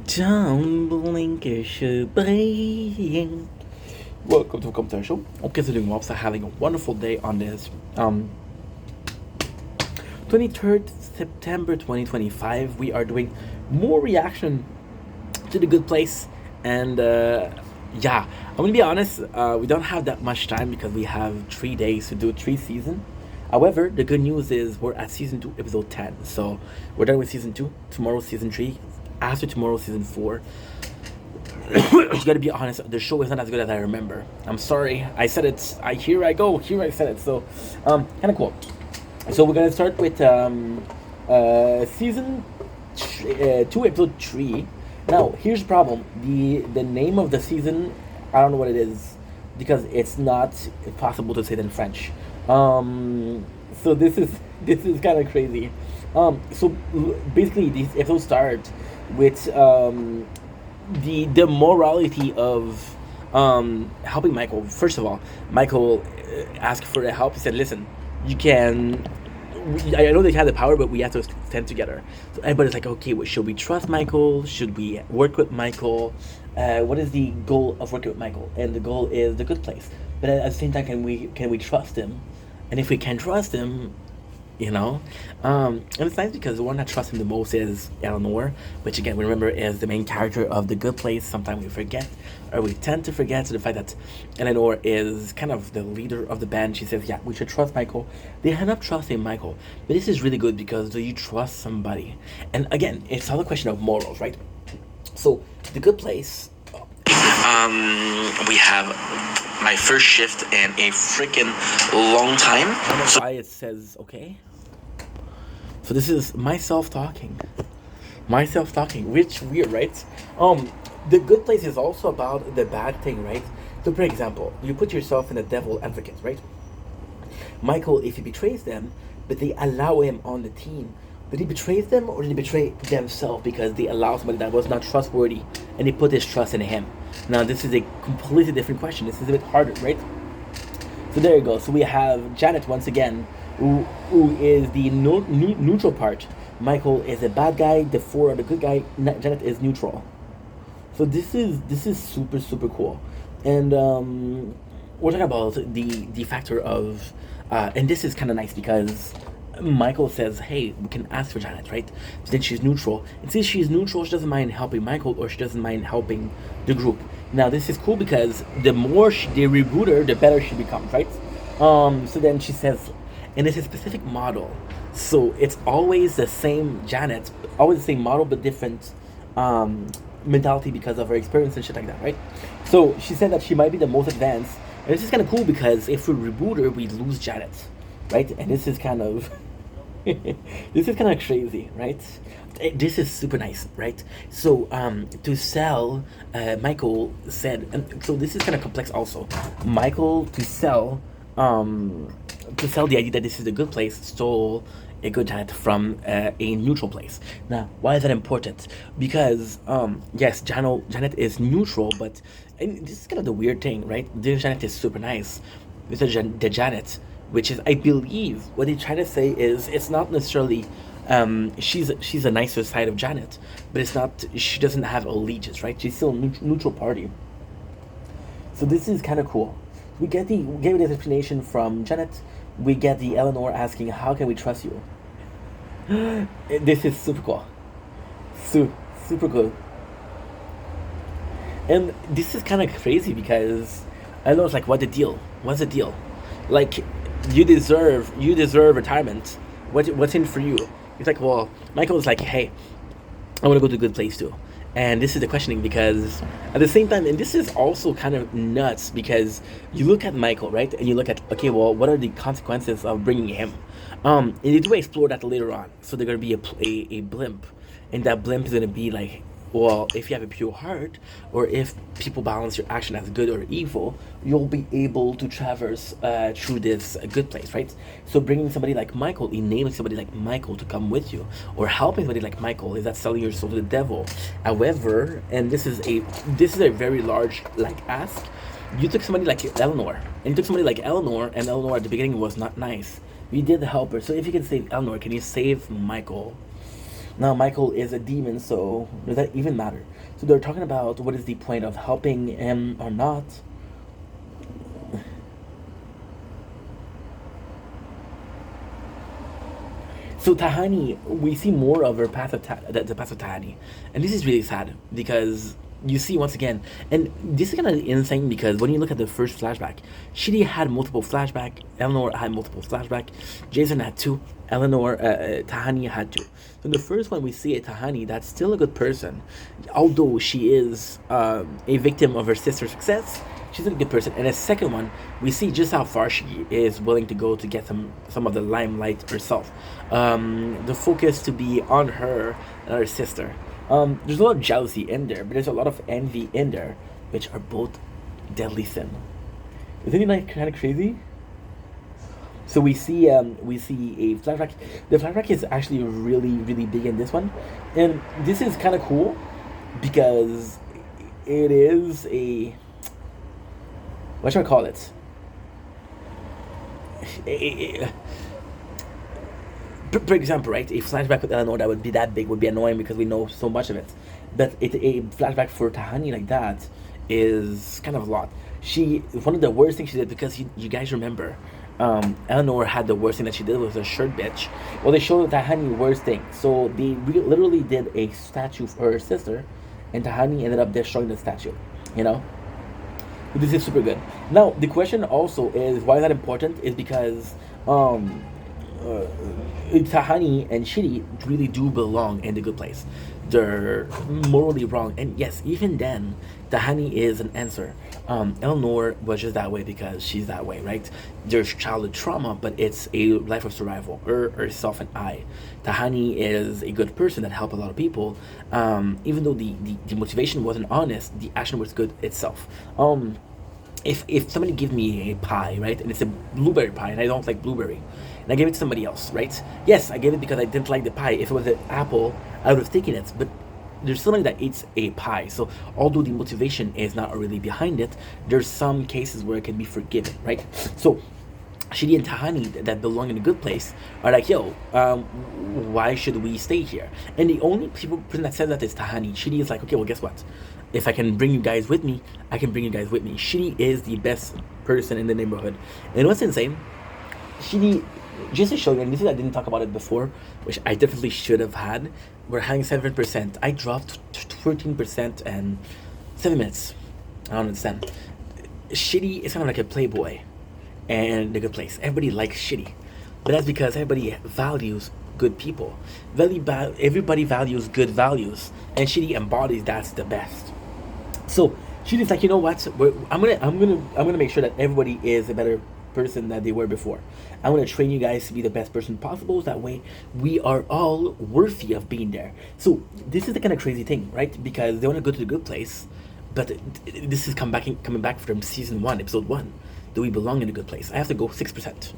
Don't blink, it should blink. Welcome to Commentary Show. Hope you guys are doing well. So having a wonderful day on this 23rd September 2025. We are doing more reaction to The Good Place, and yeah, I'm gonna be honest. We don't have that much time because we have 3 days to do 3 seasons. However, the good news is we're at season 2, episode 10. So we're done with season 2. Tomorrow, season 3. After tomorrow, season 4. You gotta be honest, the show is not as good as I remember. I'm sorry. I said it. Here I go. Here I said it. So, kind of cool. So we're gonna start with season 2, episode 3. Now, here's the problem. The name of the season, I don't know what it is because it's not possible to say it in French. So this is kind of crazy. So basically, these episodes start with the morality of helping Michael. First of all, Michael asked for the help. He said, "Listen, you can." I know they have the power, but we have to stand together. So everybody's like, "Okay, well, should we trust Michael? Should we work with Michael? What is the goal of working with Michael?" And the goal is the good place. But at the same time, can we trust him? And if we can trust him, and it's nice because the one that trusts him the most is Eleanor, which again we remember is the main character of The Good Place. Sometimes we forget, or we tend to forget, the fact that Eleanor is kind of the leader of the band. She says, yeah, we should trust Michael. They end up trusting Michael, but this is really good because do you trust somebody? And again, it's all a question of morals, right? So The Good Place, we have my first shift in a freaking long time. I don't know why it says okay. So this is myself talking, which weird, right? The Good Place is also about the bad thing, right? So for example, you put yourself in a devil advocate, right? Michael, if he betrays them, but they allow him on the team, did he betray them or did he betray themselves because they allow somebody that was not trustworthy and they put his trust in him? Now this is a completely different question. This is a bit harder, right? So there you go. So we have Janet once again, who is the neutral part. Michael is a bad guy. The four are the good guy. Janet is neutral. So this is super cool, and we're talking about the factor of, and this is kind of nice because Michael says, hey, we can ask for Janet, right? So then she's neutral. And since she's neutral, she doesn't mind helping Michael or she doesn't mind helping the group. Now, this is cool because the more they reboot her, the better she becomes, right? So then she says, and it's a specific model. So it's always the same Janet, always the same model, but different mentality because of her experience and shit like that, right? So she said that she might be the most advanced. And this is kind of cool because if we reboot her, we lose Janet, right? And this is kind of this is kind of crazy, right? This is super nice, right? So to sell, Michael said, and so this is kind of complex also. Michael to sell the idea that this is a good place stole a good Janet from a neutral place. Now, why is that important? Because yes, Janet is neutral, but and this is kind of the weird thing, right? This Janet is super nice. This is the Janet, which is, I believe, what they try to say is it's not necessarily she's a nicer side of Janet, but it's not, she doesn't have allegiance, right? She's still a neutral party. So this is kind of cool. We get this explanation from Janet. We get the Eleanor asking, how can we trust you? This is super cool. Super good. And this is kind of crazy because Eleanor's like, what's the deal? What's the deal? Like, you deserve retirement. What's in for you? He's like, well, Michael's like, hey, I want to go to a good place too. And this is the questioning because at the same time, and this is also kind of nuts because you look at Michael, right? And you look at, okay, well, what are the consequences of bringing him? And they do explore that later on. So they're going to be a blimp. And that blimp is going to be like, well, if you have a pure heart, or if people balance your action as good or evil, you'll be able to traverse through this good place, right? So bringing somebody like Michael, enabling somebody like Michael to come with you, or helping somebody like Michael, is that selling your soul to the devil? However, and this is a very large ask. You took somebody like Eleanor, and you took somebody like Eleanor, and Eleanor at the beginning was not nice. You did help her. So if you can save Eleanor, can you save Michael? Now Michael is a demon, so does that even matter? So they're talking about what is the point of helping him or not. So Tahani, we see more of her path of the path of Tahani, and this is really sad because you see once again, and this is kind of insane because when you look at the first flashback, Shiri had multiple flashback, Eleanor had multiple flashback, Jason had two, Tahani had two. So in the first one, we see a Tahani that's still a good person, although she is a victim of her sister's success. She's a good person. And the second one, we see just how far she is willing to go to get some of the limelight herself. The focus to be on her and her sister. There's a lot of jealousy in there, but there's a lot of envy in there, which are both deadly sin. Isn't it like kind of crazy? So we see a flashback. The flashback is actually really big in this one, and this is kind of cool because it is a, what should I call it? For example, right, a flashback with Eleanor that would be that big would be annoying because we know so much of it. But a flashback for Tahani like that is kind of a lot. One of the worst things she did, because you guys remember, Eleanor had the worst thing that she did was a shirt bitch. Well, they showed Tahani worst thing. So they literally did a statue for her sister, and Tahani ended up destroying the statue. You know? This is super good. Now, the question also is, why is that important? Is because Tahani and Shiri really do belong in the good place. They're morally wrong, and yes, even then, Tahani is an answer. Eleanor was just that way because she's that way, right? There's childhood trauma, but it's a life of survival. Herself and I. Tahani is a good person that helped a lot of people. Even though the motivation wasn't honest, the action was good itself. If somebody gives me a pie, right, and it's a blueberry pie, and I don't like blueberry, and I gave it to somebody else, right? Yes, I gave it because I didn't like the pie. If it was an apple, I would have taken it. But there's somebody that eats a pie. So although the motivation is not really behind it, there's some cases where it can be forgiven, right? So Shiri and Tahani that belong in a good place are like, yo, why should we stay here? And the only person that says that is Tahani. Shiri is like, okay, well, guess what? If I can bring you guys with me, I can bring you guys with me. Shiri is the best person in the neighborhood. And what's insane, Shiri, just to show you, and this is, I didn't talk about it before, which I definitely should have had, we're having 7%. I dropped 13% and 7 minutes. I don't understand. Shiri is kind of like a playboy and a good place. Everybody likes Shiri. But that's because everybody values good people. Everybody values good values. And Shiri embodies that's the best. So Shiri's like, you know what? I'm gonna make sure that everybody is a better person than they were before. I'm gonna train you guys to be the best person possible. That way, we are all worthy of being there. So this is the kind of crazy thing, right? Because they want to go to the good place, but this is coming back from season 1, episode 1. Do we belong in a good place? I have to go 6%.